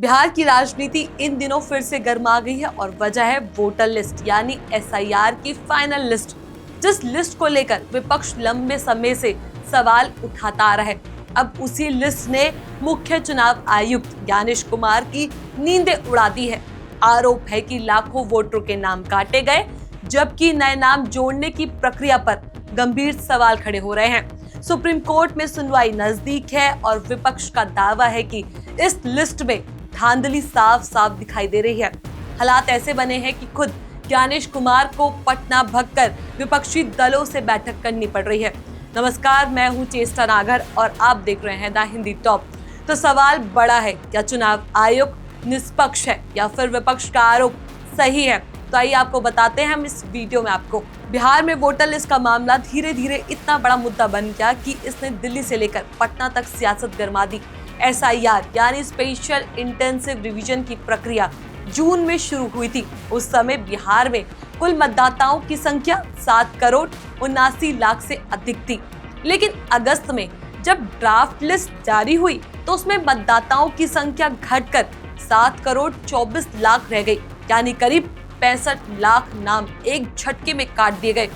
बिहार की राजनीति इन दिनों फिर से गर्मा गई है और वजह है वोटर लिस्ट यानी एसआईआर की फाइनल लिस्ट। जिस लिस्ट को लेकर विपक्ष लंबे समय से सवाल उठाता आ रहा है, अब उसी लिस्ट ने मुख्य चुनाव आयुक्त ज्ञानेश कुमार की नींदें उड़ा दी है। आरोप है कि लाखों वोटरों के नाम काटे गए, जबकि नए नाम जोड़ने की प्रक्रिया पर गंभीर सवाल खड़े हो रहे हैं। सुप्रीम कोर्ट में सुनवाई नजदीक है और विपक्ष का दावा है कि इस लिस्ट में धांधली साफ साफ दिखाई दे रही है। हालात ऐसे बने हैं कि खुद ज्ञानेश कुमार को पटना भगकर विपक्षी दलों से बैठक करनी पड़ रही है। नमस्कार, मैं हूं चेष्टा नागर और आप देख रहे हैं द हिंदी टॉप। तो सवाल बड़ा है, क्या चुनाव आयोग निष्पक्ष है या फिर विपक्ष का आरोप सही है? तो आइए आपको बताते हैं हम इस वीडियो में आपको। बिहार में वोटर लिस्ट का मामला धीरे धीरे इतना बड़ा मुद्दा बन गया कि इसने दिल्ली से लेकर पटना तक सियासत गरमा दी। एसआईआर यानी स्पेशल इंटेंसिव रिवीजन की प्रक्रिया जून में शुरू हुई थी। उस समय बिहार में कुल मतदाताओं की संख्या 7,79,00,000 से अधिक थी। लेकिन अगस्त में जब ड्राफ्ट लिस्ट जारी हुई तो उसमें मतदाताओं की संख्या घटकर 7,24,00,000 रह गई, यानी करीब 65 लाख नाम एक झटके में काट दिए गए।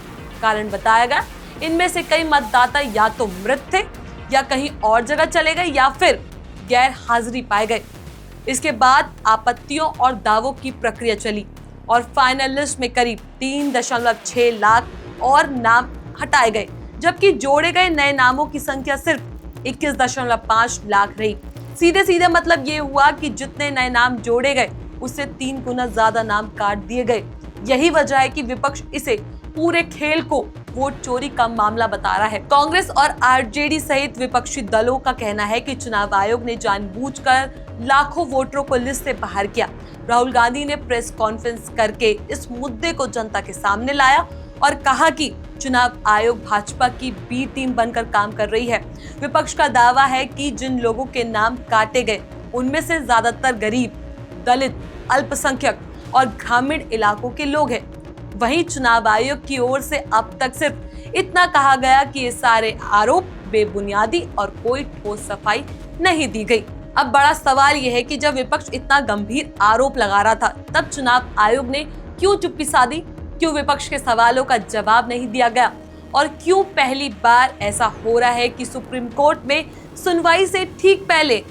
कारण बताया गया, इनमें से कई मतदाता या तो मृत थे या कहीं और जगह चले गए या फिर गैर हाजिरी पाए गए। इसके बाद आपत्तियों और दावों की प्रक्रिया चली और फाइनल लिस्ट में करीब 3.6 लाख और नाम हटाए गए, जबकि जोड़े गए नए नामों की संख्या सिर्फ 21.5 लाख रही। सीधे सीधे मतलब ये हुआ कि जितने नए नाम जोड़े गए उससे 3 गुना ज्यादा नाम काट दिए गए। यही वजह है कि विपक्ष इसे पूरे खेल को वोट चोरी का मामला बता रहा है। कांग्रेस और आरजेडी सहित विपक्षी दलों का कहना है कि चुनाव आयोग ने जानबूझकर लाखों वोटरों को लिस्ट से बाहर किया। राहुल गांधी ने प्रेस कॉन्फ्रेंस करके इस मुद्दे को जनता के सामने लाया और कहा कि चुनाव आयोग भाजपा की बी टीम बनकर काम कर रही है। विपक्ष का दावा है कि जिन लोगों के नाम काटे गए उनमें से ज्यादातर गरीब, दलित, अल्पसंख्यक और ग्रामीण इलाकों के लोग हैं। वहीं चुनाव आयोग की ओर से अब तक सिर्फ इतना कहा गया कि ये सारे आरोप बेबुनियादी और कोई ठोस सफाई नहीं दी गई। अब बड़ा सवाल यह है कि जब विपक्ष इतना गंभीर आरोप लगा रहा था, तब चुनाव आयोग ने क्यों चुप्पी साधी? क्यों विपक्ष के सवालों का जवाब नहीं दिया गया? और क्यों पहली बार ऐसा हो रहा है कि सुप्रीम कोर्ट में सुनवाई से ठीक पहले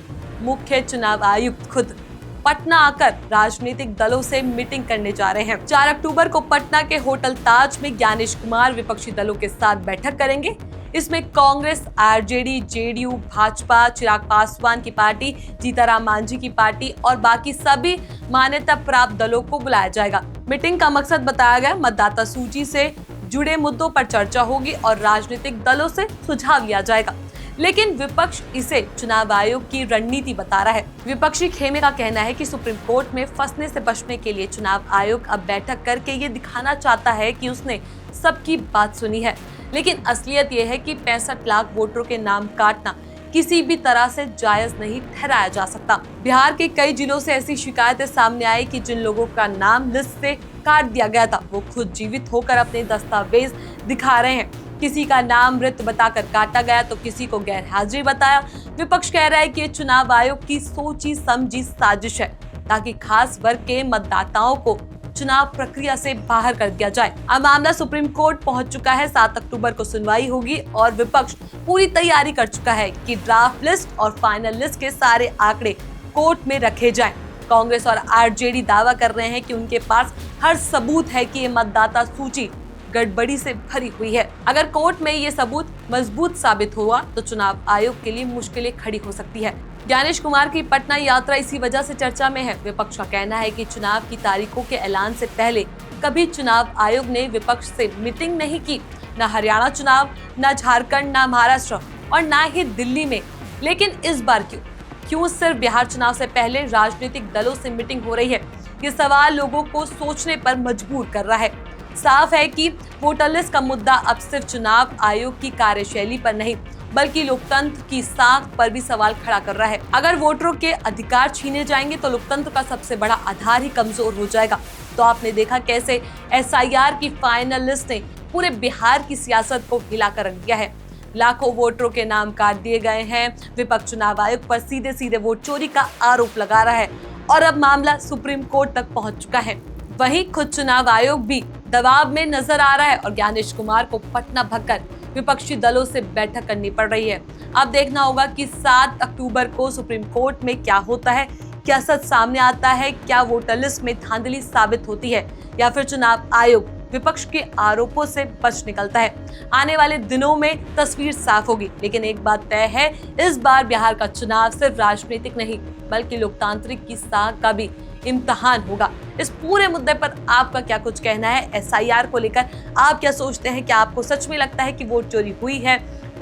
मुख्य चुनाव आयुक्त खुद पटना आकर राजनीतिक दलों से मीटिंग करने जा रहे हैं। 4 अक्टूबर को पटना के होटल ताज में ज्ञानेश कुमार विपक्षी दलों के साथ बैठक करेंगे। इसमें कांग्रेस, आरजेडी, जेडीयू, भाजपा, चिराग पासवान की पार्टी, जीतनराम मांझी की पार्टी और बाकी सभी मान्यता प्राप्त दलों को बुलाया जाएगा। मीटिंग का मकसद बताया गया, मतदाता सूची से जुड़े मुद्दों पर चर्चा होगी और राजनीतिक दलों से सुझाव लिया जाएगा। लेकिन विपक्ष इसे चुनाव आयोग की रणनीति बता रहा है। विपक्षी खेमे का कहना है कि सुप्रीम कोर्ट में फंसने से बचने के लिए चुनाव आयोग अब बैठक करके ये दिखाना चाहता है कि उसने सबकी बात सुनी है। लेकिन असलियत ये है कि 65 लाख वोटरों के नाम काटना किसी भी तरह से जायज नहीं ठहराया जा सकता। बिहार के कई जिलों से ऐसी शिकायतें सामने आई कि जिन लोगों का नाम लिस्ट से काट दिया गया था वो खुद जीवित होकर अपने दस्तावेज दिखा रहे हैं। किसी का नाम मृत बताकर काटा गया तो किसी को गैर हाजिरी बताया। विपक्ष कह रहा है कि ये चुनाव आयोग की सोची समझी साजिश है ताकि खास वर्ग के मतदाताओं को चुनाव प्रक्रिया से बाहर कर दिया जाए। अब मामला सुप्रीम कोर्ट पहुंच चुका है। 7 अक्टूबर को सुनवाई होगी और विपक्ष पूरी तैयारी कर चुका है कि ड्राफ्ट लिस्ट और फाइनल लिस्ट के सारे आंकड़े कोर्ट में रखे जाएं। कांग्रेस और आरजेडी दावा कर रहे हैं कि उनके पास हर सबूत है कि ये मतदाता सूची गड़बड़ी से भरी हुई है। अगर कोर्ट में ये सबूत मजबूत साबित हुआ तो चुनाव आयोग के लिए मुश्किलें खड़ी हो सकती है। ज्ञानेश कुमार की पटना यात्रा इसी वजह से चर्चा में है। विपक्ष का कहना है कि चुनाव की तारीखों के ऐलान से पहले कभी चुनाव आयोग ने विपक्ष से मीटिंग नहीं की, न हरियाणा चुनाव, न झारखंड, न महाराष्ट्र और न ही दिल्ली में। लेकिन इस बार क्यों सिर्फ बिहार चुनाव से पहले राजनीतिक दलों से मीटिंग हो रही है? ये सवाल लोगों को सोचने पर मजबूर कर रहा है। साफ है कि वोटर लिस्ट का मुद्दा अब सिर्फ चुनाव आयोग की कार्यशैली पर नहीं बल्कि लोकतंत्र की साख पर भी सवाल खड़ा कर रहा है। अगर वोटरों के अधिकार छीने जाएंगे तो लोकतंत्र का सबसे बड़ा आधार ही कमजोर हो जाएगा। तो आपने देखा कैसे एसआईआर की फाइनल लिस्ट ने पूरे बिहार की सियासत को हिलाकर रख दिया है। लाखों वोटरों के नाम काट दिए गए हैं। विपक्ष चुनाव आयोग पर सीधे सीधे वोट चोरी का आरोप लगा रहा है और अब मामला सुप्रीम कोर्ट तक पहुंच चुका है। वहीं खुद चुनाव आयोग भी दबाव में नजर आ रहा है और ज्ञानेश कुमार को पटना भगकर विपक्षी दलों से बैठक करनी पड़ रही है। अब देखना होगा कि 7 अक्टूबर को सुप्रीम कोर्ट में क्या होता है, क्या सच सामने आता है, क्या वोटर लिस्ट में धांधली साबित होती है या फिर चुनाव आयोग विपक्ष के आरोपों से बच निकलता है। आने वाले दिनों में तस्वीर साफ होगी, लेकिन एक बात तय है, इस बार बिहार का चुनाव सिर्फ राजनीतिक नहीं बल्कि लोकतांत्रिक की साख का भी इम्तिहान होगा। इस पूरे मुद्दे पर आपका क्या कुछ कहना है? एसआईआर को लेकर आप क्या सोचते हैं? क्या आपको सच में लगता है कि वोट चोरी हुई है,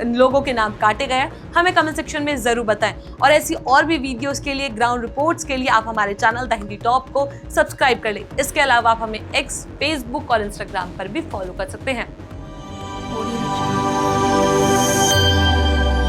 लोगों के नाम काटे गए? हमें कमेंट सेक्शन में जरूर बताएं। और ऐसी और भी वीडियोस के लिए, ग्राउंड रिपोर्ट्स के लिए आप हमारे चैनल द हिंदी टॉप को सब्सक्राइब कर लें। इसके अलावा आप हमें एक्स, फेसबुक और इंस्टाग्राम पर भी फॉलो कर सकते हैं।